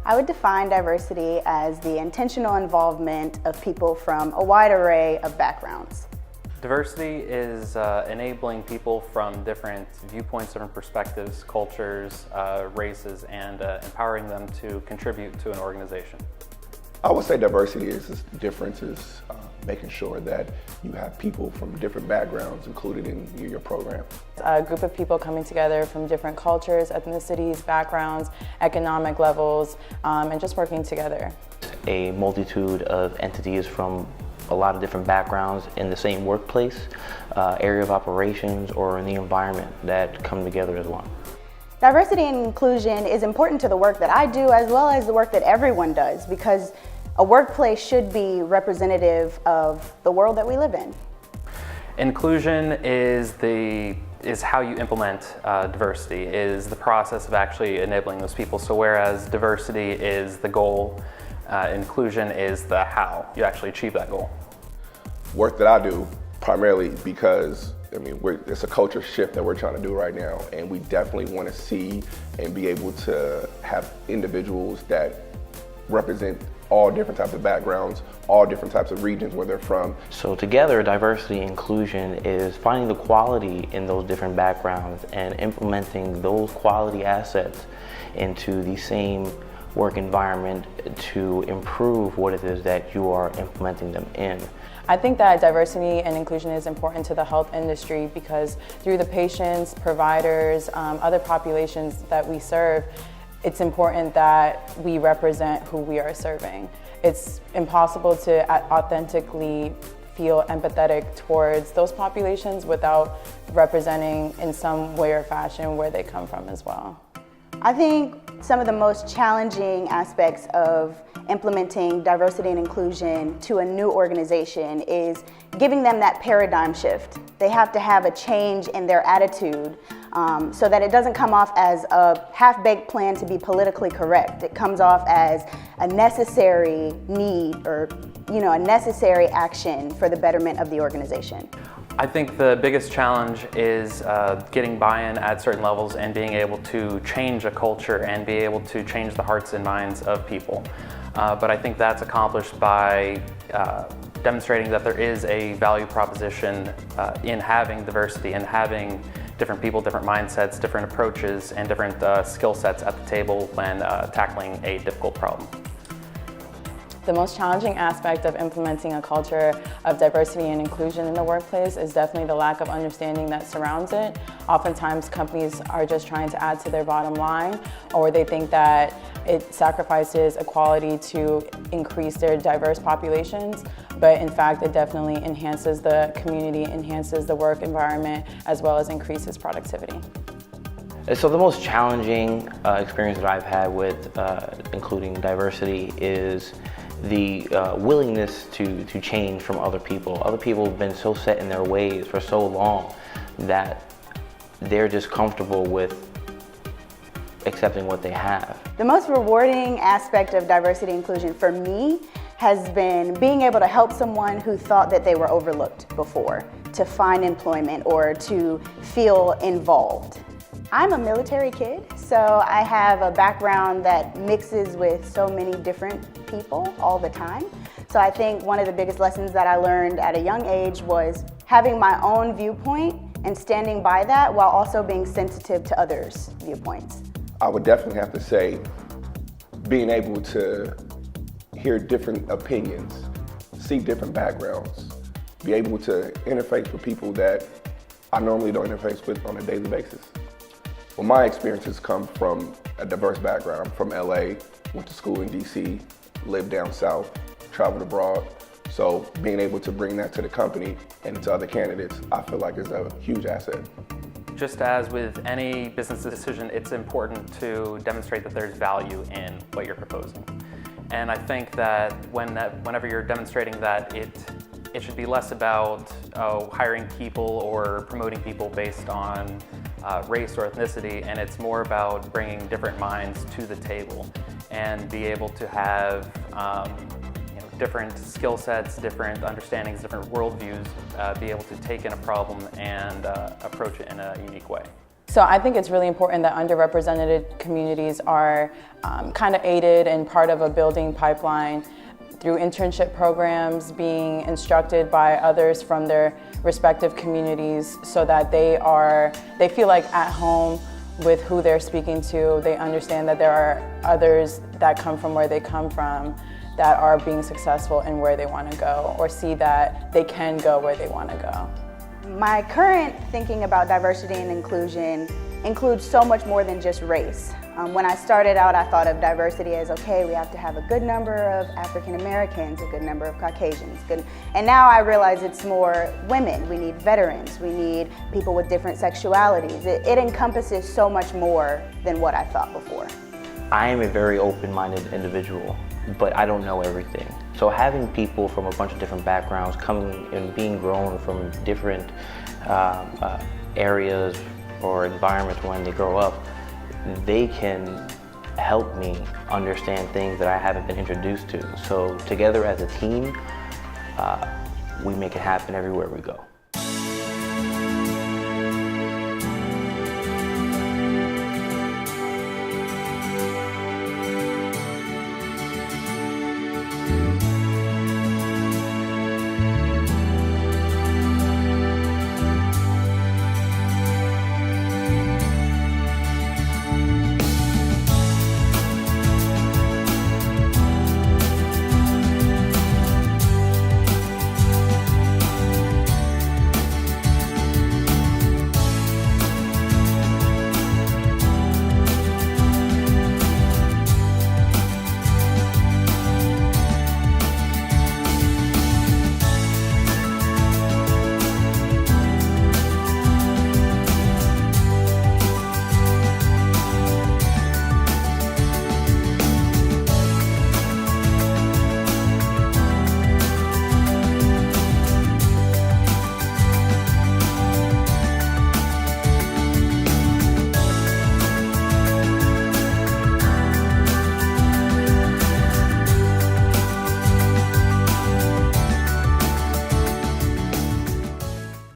I would define diversity as the intentional involvement of people from a wide array of backgrounds. Diversity is enabling people from different viewpoints, different perspectives, cultures, races, and empowering them to contribute to an organization. I would say diversity is differences, making sure that you have people from different backgrounds included in your program. A group of people coming together from different cultures, ethnicities, backgrounds, economic levels, and just working together. A multitude of entities from a lot of different backgrounds in the same workplace, area of operations, or in the environment that come together as one. Diversity and inclusion is important to the work that I do as well as the work that everyone does, because a workplace should be representative of the world that we live in. Inclusion is how you implement diversity, is the process of actually enabling those people. So whereas diversity is the goal, inclusion is the how you actually achieve that goal. Work that I do primarily because it's a culture shift that we're trying to do right now, and we definitely want to see and be able to have individuals that represent all different types of backgrounds, all different types of regions where they're from. So together, diversity and inclusion is finding the quality in those different backgrounds and implementing those quality assets into the same work environment to improve what it is that you are implementing them in. I think that diversity and inclusion is important to the health industry because through the patients, providers, other populations that we serve, it's important that we represent who we are serving. It's impossible to authentically feel empathetic towards those populations without representing in some way or fashion where they come from as well. I think some of the most challenging aspects of implementing diversity and inclusion to a new organization is giving them that paradigm shift. They have to have a change in their attitude so that it doesn't come off as a half-baked plan to be politically correct. It comes off as a necessary need or a necessary action for the betterment of the organization. I think the biggest challenge is getting buy-in at certain levels and being able to change a culture and be able to change the hearts and minds of people. But I think that's accomplished by demonstrating that there is a value proposition in having diversity and having different people, different mindsets, different approaches, and different skill sets at the table when tackling a difficult problem. The most challenging aspect of implementing a culture of diversity and inclusion in the workplace is definitely the lack of understanding that surrounds it. Oftentimes companies are just trying to add to their bottom line, or they think that it sacrifices equality to increase their diverse populations, but in fact it definitely enhances the community, enhances the work environment, as well as increases productivity. So the most challenging experience that I've had with including diversity is the willingness to change from other people. Other people have been so set in their ways for so long that they're just comfortable with accepting what they have. The most rewarding aspect of diversity and inclusion for me has been being able to help someone who thought that they were overlooked before to find employment or to feel involved. I'm a military kid, so I have a background that mixes with so many different people all the time. So I think one of the biggest lessons that I learned at a young age was having my own viewpoint and standing by that while also being sensitive to others' viewpoints. I would definitely have to say being able to hear different opinions, see different backgrounds, be able to interface with people that I normally don't interface with on a daily basis. Well, my experiences come from a diverse background. I'm from LA, went to school in DC, lived down south, traveled abroad. So being able to bring that to the company and to other candidates, I feel like is a huge asset. Just as with any business decision, it's important to demonstrate that there's value in what you're proposing. And I think that whenever you're demonstrating that, it should be less about hiring people or promoting people based on race or ethnicity, and it's more about bringing different minds to the table and be able to have different skill sets, different understandings, different worldviews, be able to take in a problem and approach it in a unique way. So I think it's really important that underrepresented communities are kind of aided and part of a building pipeline through internship programs, being instructed by others from their respective communities so that they feel like at home with who they're speaking to. They understand that there are others that come from where they come from that are being successful in where they want to go, or see that they can go where they want to go. My current thinking about diversity and inclusion includes so much more than just race. When I started out, I thought of diversity as, okay, we have to have a good number of African Americans, a good number of Caucasians, and now I realize it's more women. We need veterans, we need people with different sexualities. It encompasses so much more than what I thought before. I am a very open-minded individual, but I don't know everything. So having people from a bunch of different backgrounds coming and being grown from different areas or environments when they grow up, they can help me understand things that I haven't been introduced to. So together as a team, we make it happen everywhere we go.